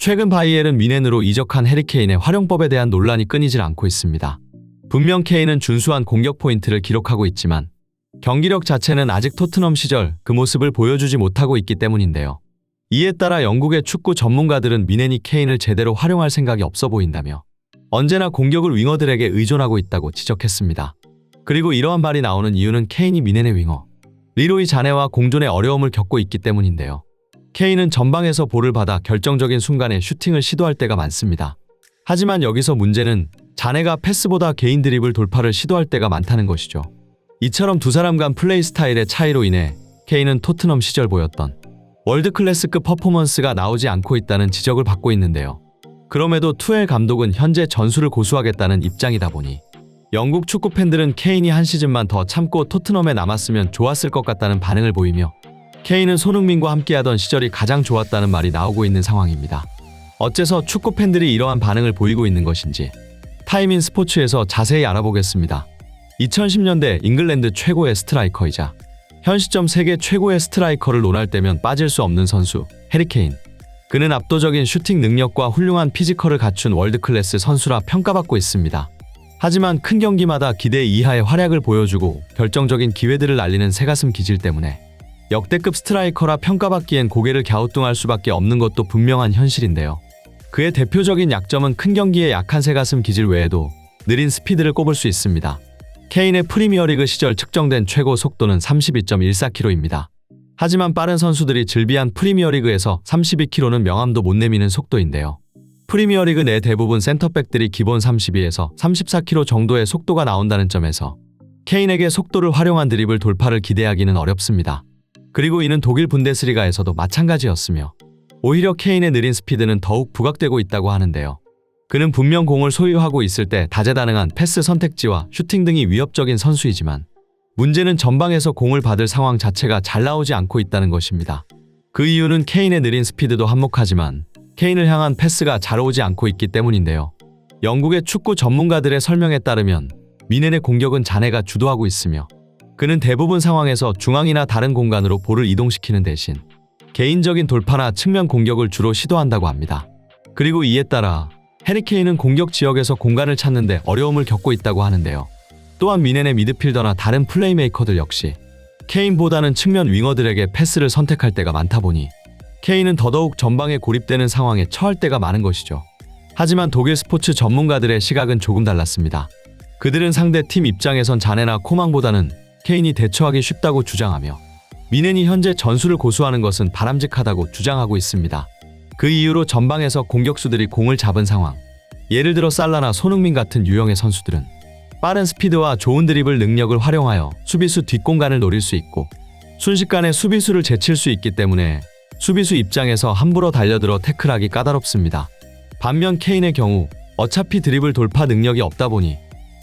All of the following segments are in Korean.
최근 바이엘은 미넨으로 이적한 해리 케인의 활용법에 대한 논란이 끊이질 않고 있습니다. 분명 케인은 준수한 공격 포인트를 기록하고 있지만 경기력 자체는 아직 토트넘 시절 그 모습을 보여주지 못하고 있기 때문인데요. 이에 따라 영국의 축구 전문가들은 미넨이 케인을 제대로 활용할 생각이 없어 보인다며 언제나 공격을 윙어들에게 의존하고 있다고 지적했습니다. 그리고 이러한 말이 나오는 이유는 케인이 미넨의 윙어 리로이 자네와 공존의 어려움을 겪고 있기 때문인데요. 케인은 전방에서 볼을 받아 결정적인 순간에 슈팅을 시도할 때가 많습니다. 하지만 여기서 문제는 자네가 패스보다 개인 드리블 돌파를 시도할 때가 많다는 것이죠. 이처럼 두 사람 간 플레이 스타일의 차이로 인해 케인은 토트넘 시절 보였던 월드클래스급 퍼포먼스가 나오지 않고 있다는 지적을 받고 있는데요. 그럼에도 투엘 감독은 현재 전술을 고수하겠다는 입장이다 보니 영국 축구 팬들은 케인이 한 시즌만 더 참고 토트넘에 남았으면 좋았을 것 같다는 반응을 보이며 케인은 손흥민과 함께하던 시절이 가장 좋았다는 말이 나오고 있는 상황입니다. 어째서 축구 팬들이 이러한 반응을 보이고 있는 것인지 타임인 스포츠에서 자세히 알아보겠습니다. 2010년대 잉글랜드 최고의 스트라이커이자 현 시점 세계 최고의 스트라이커를 논할 때면 빠질 수 없는 선수 해리 케인. 그는 압도적인 슈팅 능력과 훌륭한 피지컬을 갖춘 월드클래스 선수라 평가받고 있습니다. 하지만 큰 경기마다 기대 이하의 활약을 보여주고 결정적인 기회들을 날리는 새가슴 기질 때문에 역대급 스트라이커라 평가받기엔 고개를 갸우뚱할 수밖에 없는 것도 분명한 현실인데요. 그의 대표적인 약점은 큰 경기에 약한 새가슴 기질 외에도 느린 스피드를 꼽을 수 있습니다. 케인의 프리미어리그 시절 측정된 최고 속도는 32.14km입니다. 하지만 빠른 선수들이 즐비한 프리미어리그에서 32km는 명함도 못 내미는 속도인데요. 프리미어리그 내 대부분 센터백들이 기본 32에서 34km 정도의 속도가 나온다는 점에서 케인에게 속도를 활용한 드리블 돌파를 기대하기는 어렵습니다. 그리고 이는 독일 분데스리가에서도 마찬가지였으며 오히려 케인의 느린 스피드는 더욱 부각되고 있다고 하는데요. 그는 분명 공을 소유하고 있을 때 다재다능한 패스 선택지와 슈팅 등이 위협적인 선수이지만 문제는 전방에서 공을 받을 상황 자체가 잘 나오지 않고 있다는 것입니다. 그 이유는 케인의 느린 스피드도 한몫하지만 케인을 향한 패스가 잘 오지 않고 있기 때문인데요. 영국의 축구 전문가들의 설명에 따르면 미넨의 공격은 자네가 주도하고 있으며 그는 대부분 상황에서 중앙이나 다른 공간으로 볼을 이동시키는 대신 개인적인 돌파나 측면 공격을 주로 시도한다고 합니다. 그리고 이에 따라 해리 케인은 공격 지역에서 공간을 찾는데 어려움을 겪고 있다고 하는데요. 또한 미넨의 미드필더나 다른 플레이메이커들 역시 케인보다는 측면 윙어들에게 패스를 선택할 때가 많다 보니 케인은 더더욱 전방에 고립되는 상황에 처할 때가 많은 것이죠. 하지만 독일 스포츠 전문가들의 시각은 조금 달랐습니다. 그들은 상대 팀 입장에선 자네나 코망보다는 케인이 대처하기 쉽다고 주장하며 미넨이 현재 전술을 고수하는 것은 바람직하다고 주장하고 있습니다. 그 이유로 전방에서 공격수들이 공을 잡은 상황, 예를 들어 살라나 손흥민 같은 유형의 선수들은 빠른 스피드와 좋은 드리블 능력을 활용하여 수비수 뒷공간을 노릴 수 있고 순식간에 수비수를 제칠 수 있기 때문에 수비수 입장에서 함부로 달려들어 태클하기 까다롭습니다. 반면 케인의 경우 어차피 드리블 돌파 능력이 없다 보니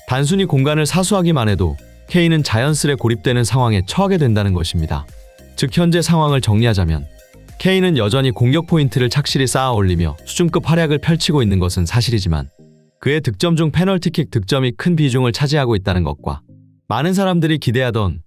단순히 공간을 사수하기만 해도 케인은 자연스레 고립되는 상황에 처하게 된다는 것입니다. 즉 현재 상황을 정리하자면 케인은 여전히 공격 포인트를 착실히 쌓아 올리며 수준급 활약을 펼치고 있는 것은 사실이지만 그의 득점 중 페널티킥 득점이 큰 비중을 차지하고 있다는 것과 많은 사람들이 기대하던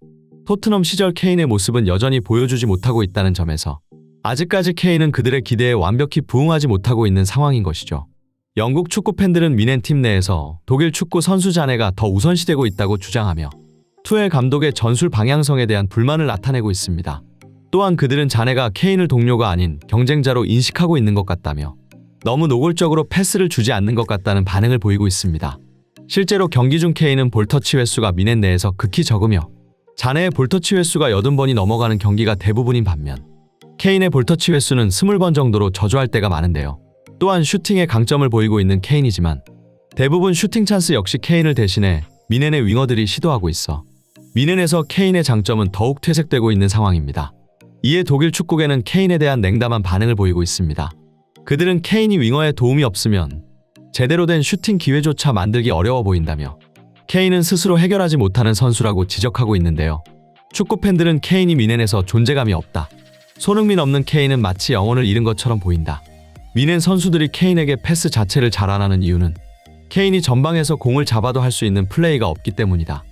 토트넘 시절 케인의 모습은 여전히 보여주지 못하고 있다는 점에서 아직까지 케인은 그들의 기대에 완벽히 부응하지 못하고 있는 상황인 것이죠. 영국 축구 팬들은 미넨 팀 내에서 독일 축구 선수 자네가 더 우선시되고 있다고 주장하며 투엘 감독의 전술 방향성에 대한 불만을 나타내고 있습니다. 또한 그들은 자네가 케인을 동료가 아닌 경쟁자로 인식하고 있는 것 같다며 너무 노골적으로 패스를 주지 않는 것 같다는 반응을 보이고 있습니다. 실제로 경기 중 케인은 볼터치 횟수가 미넨 내에서 극히 적으며 자네의 볼터치 횟수가 80번이 넘어가는 경기가 대부분인 반면 케인의 볼터치 횟수는 20번 정도로 저조할 때가 많은데요. 또한 슈팅의 강점을 보이고 있는 케인이지만 대부분 슈팅 찬스 역시 케인을 대신해 미넨의 윙어들이 시도하고 있어 미넨에서 케인의 장점은 더욱 퇴색되고 있는 상황입니다. 이에 독일 축구계는 케인에 대한 냉담한 반응을 보이고 있습니다. 그들은 케인이 윙어에 도움이 없으면 제대로 된 슈팅 기회조차 만들기 어려워 보인다며 케인은 스스로 해결하지 못하는 선수라고 지적하고 있는데요. 축구 팬들은 케인이 미넨에서 존재감이 없다. 손흥민 없는 케인은 마치 영혼을 잃은 것처럼 보인다. 미넨 선수들이 케인에게 패스 자체를 잘 안 하는 이유는 케인이 전방에서 공을 잡아도 할 수 있는 플레이가 없기 때문이다.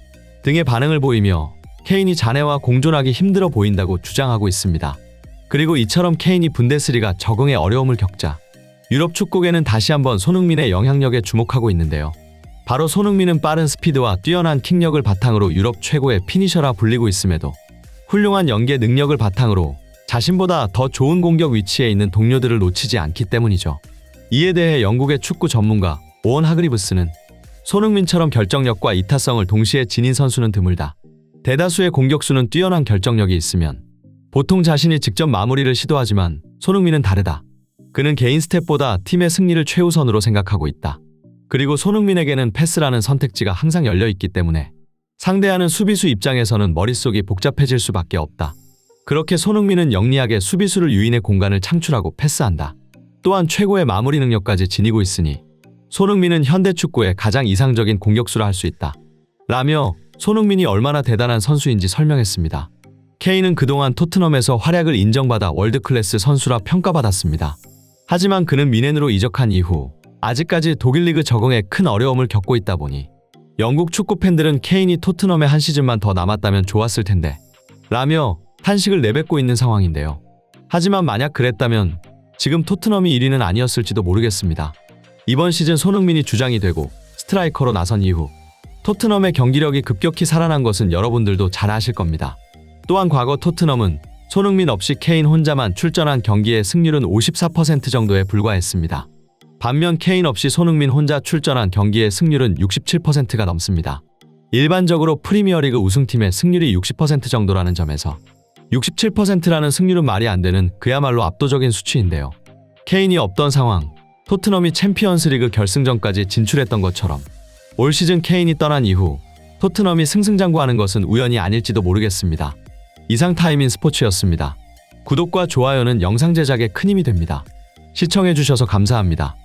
등의 반응을 보이며 케인이 자네와 공존하기 힘들어 보인다고 주장하고 있습니다. 그리고 이처럼 케인이 분데스리가 적응에 어려움을 겪자 유럽 축구계는 다시 한번 손흥민의 영향력에 주목하고 있는데요. 바로 손흥민은 빠른 스피드와 뛰어난 킥력을 바탕으로 유럽 최고의 피니셔라 불리고 있음에도 훌륭한 연계 능력을 바탕으로 자신보다 더 좋은 공격 위치에 있는 동료들을 놓치지 않기 때문이죠. 이에 대해 영국의 축구 전문가 오원 하그리브스는 손흥민처럼 결정력과 이타성을 동시에 지닌 선수는 드물다. 대다수의 공격수는 뛰어난 결정력이 있으면 보통 자신이 직접 마무리를 시도하지만 손흥민은 다르다. 그는 개인 스텝보다 팀의 승리를 최우선으로 생각하고 있다. 그리고 손흥민에게는 패스라는 선택지가 항상 열려 있기 때문에 상대하는 수비수 입장에서는 머릿속이 복잡해질 수밖에 없다. 그렇게 손흥민은 영리하게 수비수를 유인해 공간을 창출하고 패스한다. 또한 최고의 마무리 능력까지 지니고 있으니 손흥민은 현대 축구의 가장 이상적인 공격수라 할 수 있다. 라며 손흥민이 얼마나 대단한 선수인지 설명했습니다. 케인은 그동안 토트넘에서 활약을 인정받아 월드클래스 선수라 평가받았습니다. 하지만 그는 미넨으로 이적한 이후 아직까지 독일 리그 적응에 큰 어려움을 겪고 있다 보니 영국 축구 팬들은 케인이 토트넘에 한 시즌만 더 남았다면 좋았을 텐데 라며 탄식을 내뱉고 있는 상황인데요. 하지만 만약 그랬다면 지금 토트넘이 1위는 아니었을지도 모르겠습니다. 이번 시즌 손흥민이 주장이 되고 스트라이커로 나선 이후 토트넘의 경기력이 급격히 살아난 것은 여러분들도 잘 아실 겁니다. 또한 과거 토트넘은 손흥민 없이 케인 혼자만 출전한 경기의 승률은 54% 정도에 불과했습니다. 반면 케인 없이 손흥민 혼자 출전한 경기의 승률은 67%가 넘습니다. 일반적으로 프리미어리그 우승팀의 승률이 60% 정도라는 점에서 67%라는 승률은 말이 안 되는 그야말로 압도적인 수치인데요. 케인이 없던 상황, 토트넘이 챔피언스리그 결승전까지 진출했던 것처럼 올 시즌 케인이 떠난 이후 토트넘이 승승장구하는 것은 우연이 아닐지도 모르겠습니다. 이상 타임인 스포츠였습니다. 구독과 좋아요는 영상 제작에 큰 힘이 됩니다. 시청해주셔서 감사합니다.